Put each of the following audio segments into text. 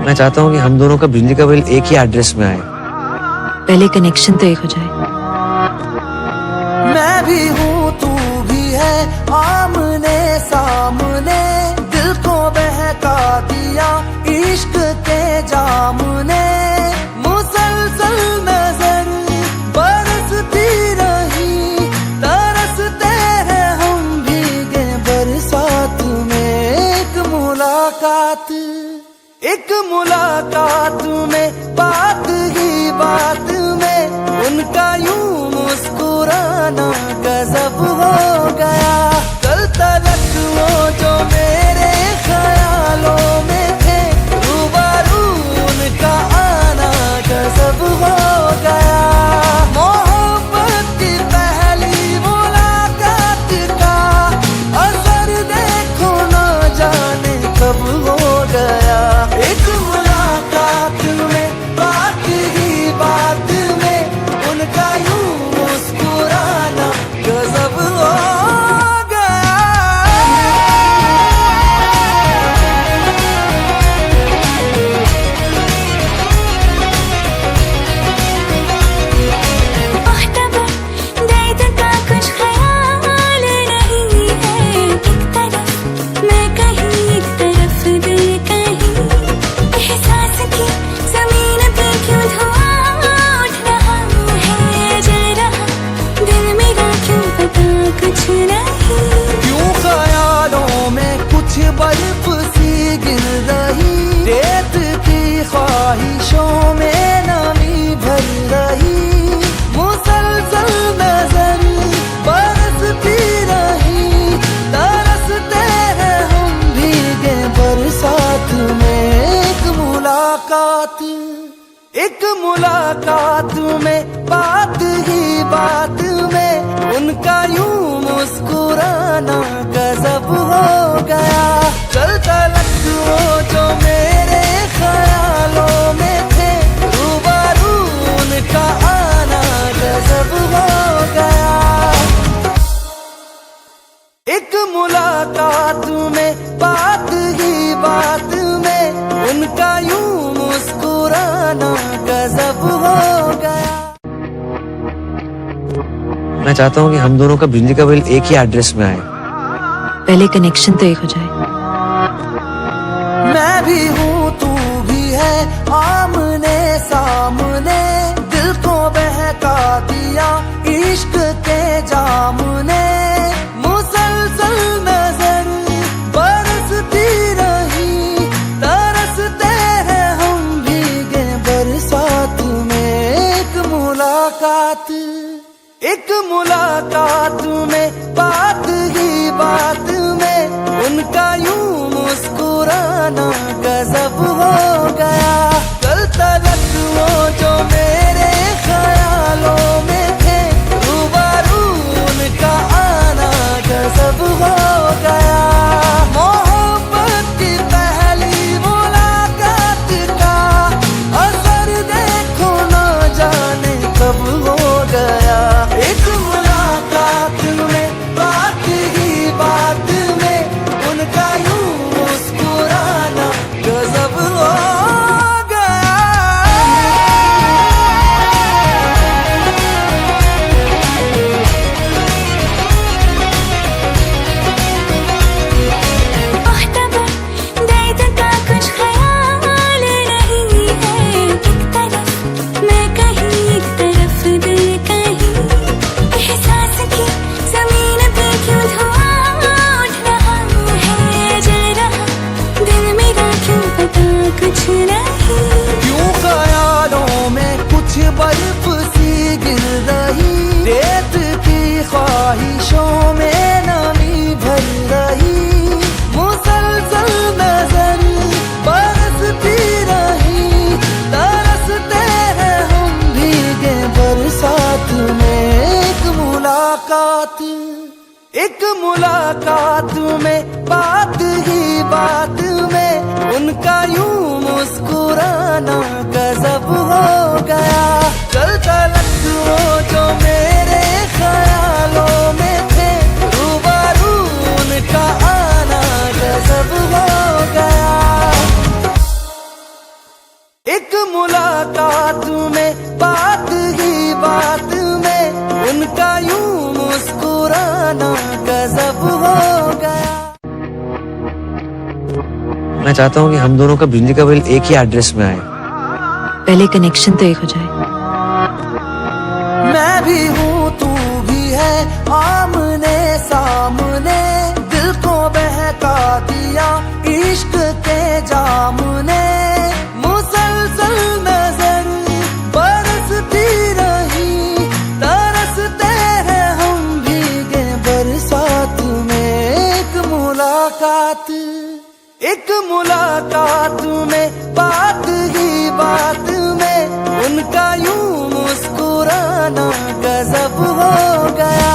मैं चाहता हूँ कि हम दोनों का बिजली का बिल एक ही एड्रेस में आए। पहले कनेक्शन तो एक हो जाए। मैं भी हूँ तू भी है, आमने सामने दिल को बहका दिया इश्क के जाम ने। मुसलसल नजर बरसती रही, तरसते हैं हम भीगे बरसात में। एक मुलाकात में, बात ही बात में उनका यूं मुस्कुराना गजब हो गया। कल तलक वो जो मेरे ख्यालों में थे, रूबरू उनका आना गजब हो गया। मोहब्बत की पहली मुलाकात का असर देखो ना जाने कब हो गया। एक मुलाकात में, बात ही बात में उनका यूं मुस्कुराना गजब हो गया। दर्द का कुछ ख्याल नहीं है, एक तरफ मैं कहीं एक तरफ दिल कहीं। एहसास की जमीन पे क्यों धुआं उठ रहा है, जल रहा दिल मेरा क्यों पता कुछ नहीं। क्यों ख्यालों में कुछ बर्फ सी गिर रही, रेत की ख्वाहिशों में नमी भर रही। मुसलसल नजर बरसती रही, तरसते हैं हम भीगे बरसात में। एक मुलाकात में, बात ही बात में उनका यूं मुस्कुराना गजब हो गया। चल तलक वो जो मेरे ख्यालों में थे, रूबरू उनका आना गजब हो गया। एक मुलाकात में, बात ही बात में उनका यूं मुस्कुराना गजब हो गया। मैं चाहता हूँ कि हम दोनों का बिजली का बिल एक ही एड्रेस में आए। पहले कनेक्शन तो एक हो जाए। मैं भी हूँ तू भी है, आमने सामने दिल को बहका दिया इश्क के जाम ने। मुसलसल नजर बरसती रही, तरसते हैं हम भीगे बरसात में। एक मुलाकात में, बात ही बात में उनका यूं मुस्कुराना गजब हो गया। कल तलक वो जो मेरे ख्यालों में थे, रूबरू उनका आना गजब हो गया। मोहब्बत की पहली मुलाकात का असर देखो ना जाने कब हो गया। एक मुलाकात में, बात ही बात में उनका यूं मुस्कुराना गजब हो गया। दर्द का कुछ ख्याल नहीं है, एक तरफ मैं कहीं एक तरफ दिल कहीं। एहसास की जमीन पे क्यों धुआं उठ रहा है, जल रहा दिल मेरा क्यों पता कुछ नहीं। क्यों ख्यालों में कुछ बर्फ सी गिर रही, रेत की ख्वाहिशों में नमी भर रही। मुसलसल नजर बरसती रही, तरसते हैं हम भीगे बरसात में। एक मुलाकात में, बात ही बात में उनका यूं मुस्कुराना गजब हो गया। चल तलक वो जो मेरे ख्यालों में थे, रूबरू उनका आना गजब हो गया। मैं चाहता हूँ कि हम दोनों का बिजली का बिल एक ही एड्रेस में आए। पहले कनेक्शन तो एक हो जाए। मैं भी हूँ तू भी है, आमने सामने दिल को बहका दिया इश्क के जाम ने। मुसलसल नजर बरसती रही, तरसते हैं हम भीगे बरसात में। एक मुलाकात में बात ही बात में उनका यूं मुस्कुराना गजब हो गया।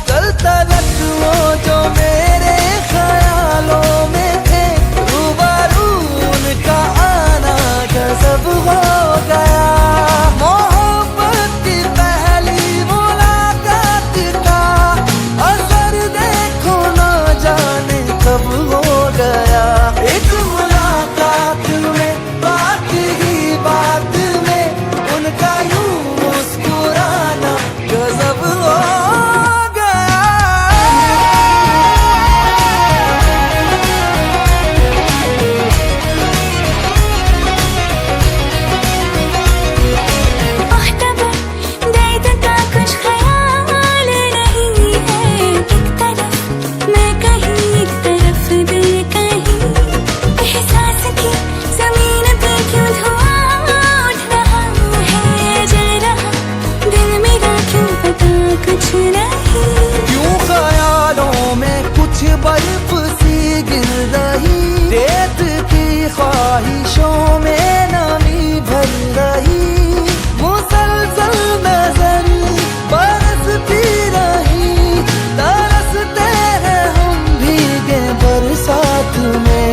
कल तलक वो जो मेरे ख्यालों में थे, रूबरू उनका आना गजब हो गया। मोहब्बत की पहली मुलाकात का असर देखो ना जाने कब हो गया। एक मुलाकात में बात ही बात में उनका यूं मुस्कुराना गजब हो गया। दर्द का कुछ ख्याल नहीं है, एक तरफ मैं कहीं एक तरफ दिल कहीं। एहसास की जमीन पे क्यों धुआं उठ रहा है, जल रहा दिल मेरा क्यों पता कुछ नहीं। क्यों ख्यालों में कुछ बर्फ सी गिर रही, रेत की ख्वाहिशों में नमी भर रही। मुसलसल नजर बरसती रही, तरसते हैं हम भीगे बरसात में।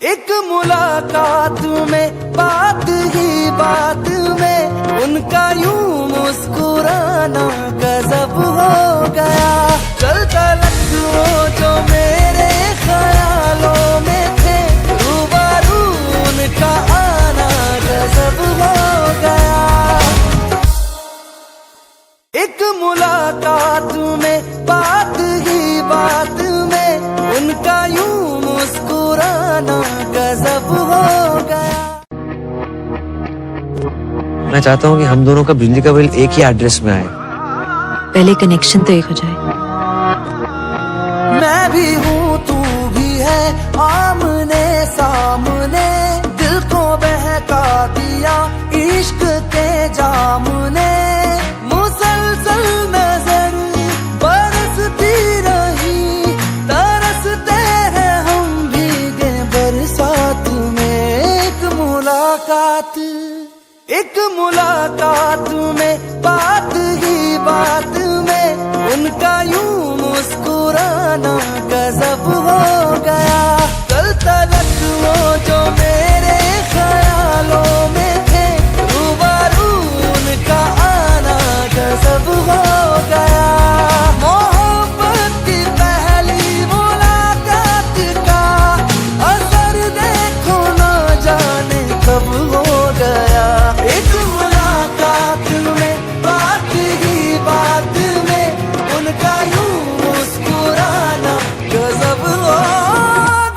एक मुलाकात में बात ही बात में उनका यूं मुस्कुराना गजब हो गया। चल तलक वो जो मेरे ख्यालों में थे, रूबरू उनका आना गजब हो गया। एक मुलाकात में बात ही बात में उनका यूं मुस्कुराना गजब हो गया। मैं चाहता हूँ कि हम दोनों का बिजली का बिल एक ही एड्रेस में आए। पहले कनेक्शन तो एक हो जाए। मैं भी हूँ तू भी है, आमने सामने दिल को बहका दिया इश्क के जाम ने। मुसलसल नजर बरसती रही, तरसते हैं हम भीगे बरसात में। एक मुलाकात में बात ही बात में उनका यूं मुस्कुराना गजब हो गया। कल तलक वो जो मेरे ख्यालों में थे, रूबरू उनका आना गजब हो गया। मोहब्बत की पहली मुलाकात का असर देखो ना जाने कब हो गया। एक मुलाकात में बात ही बात में उनका यूं मुस्कुराना गजब हो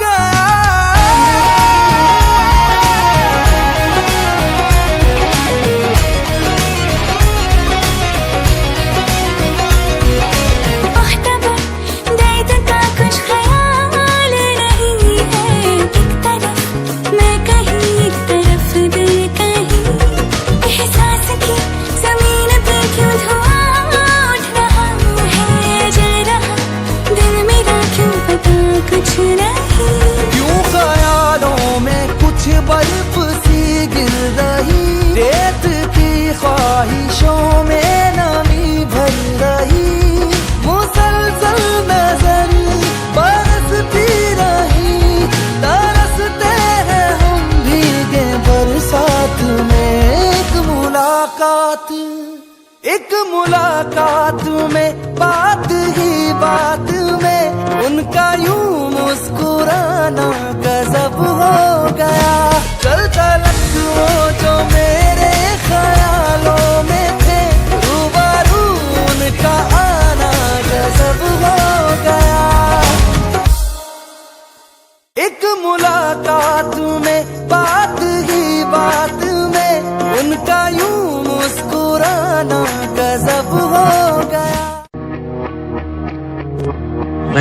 गया। दर्द का कुछ ख्याल नहीं है, एक तरफ मैं कहीं एक तरफ दिल कहीं। एहसास की जमीन पे क्यों धुआं उठ रहा है, जल रहा दिल मेरा क्यों पता कुछ नहीं। क्यों ख्यालों में कुछ बर्फ सी गिर रही, रेत की ख्वाहिशों में नमी भर रही। मुसलसल नजर बरसती रही, तरसते हैं हम भीगे बरसात में। एक मुलाकात में बात ही बात में उनका यूं मुस्कुराना गजब हो गया। चल तलक वो जो मेरे ख्यालों में थे, रूबरू उनका आना गजब हो गया।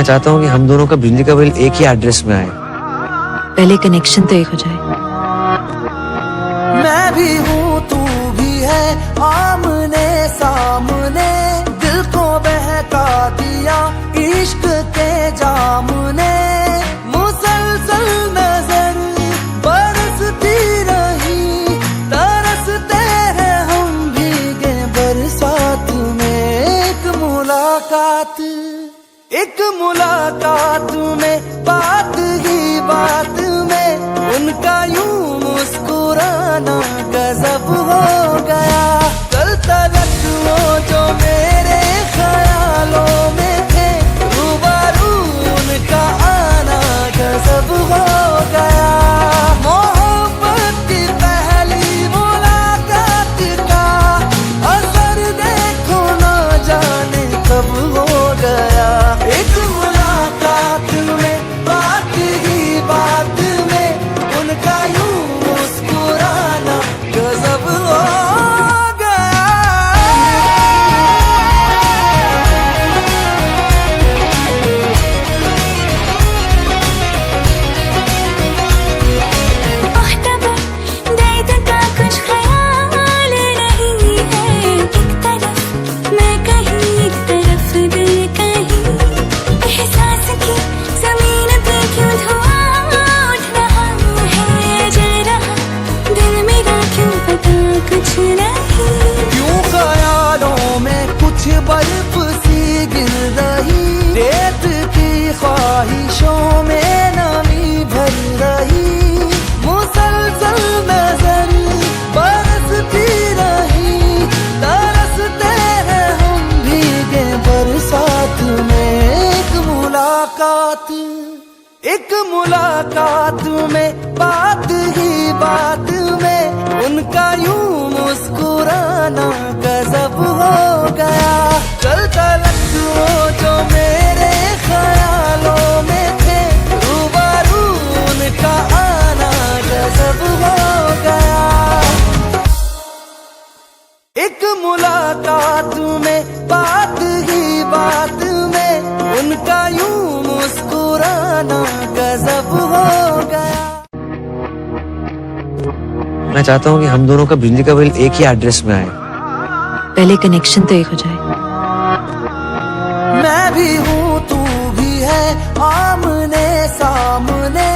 मैं चाहता हूँ कि हम दोनों का बिजली का बिल एक ही एड्रेस में आए। पहले कनेक्शन तो एक हो जाए। मैं भी हूँ तू भी है, आमने सामने दिल को बहका दिया इश्क के जाम ने। मुसलसल नजर बरसती रही, तरसते हैं हम भीगे बरसात में। एक मुलाकात में बात ही बात में उनका यूं मुस्कुराना गजब हो गया। कल तलक वो जो मेरे ख्यालों में थे, रूबरू उनका आना गजब हो गया। मोहब्बत की पहली मुलाकात का असर देखो ना जाने कब हो गया। एक मुलाकात में बात ही बात में उनका यूं मुस्कुराना गजब हो गया। मुख्तबर दर्द का कुछ ख्याल नहीं है, एक तरफ मैं कहीं एक तरफ दिल कहीं। एहसास की जमीन पे क्यों धुआं उठ रहा है, जल रहा दिल मेरा क्यों पता कुछ नहीं। क्यों ख्यालों में कुछ बर्फ सी गिर रही, रेत की ख्वाहिशों में नमी भर रही। मुसलसल नजर बरसती रही, तरसते हैं हम भीगे बरसात में। एक मुलाकात में बात ही बात में उनका यूं मुस्कुराना गजब हो गया। कल तलक वो जो मेरे ख्यालों में थे, रूबरू उनका आना गजब हो गया। एक मुलाकात में बात ही बात में उनका यूं मुस्कुराना गजब हो गया। मैं चाहता हूँ कि हम दोनों का बिजली का बिल एक ही एड्रेस में आए। पहले कनेक्शन तो एक हो जाए। मैं भी हूँ तू भी है, आमने सामने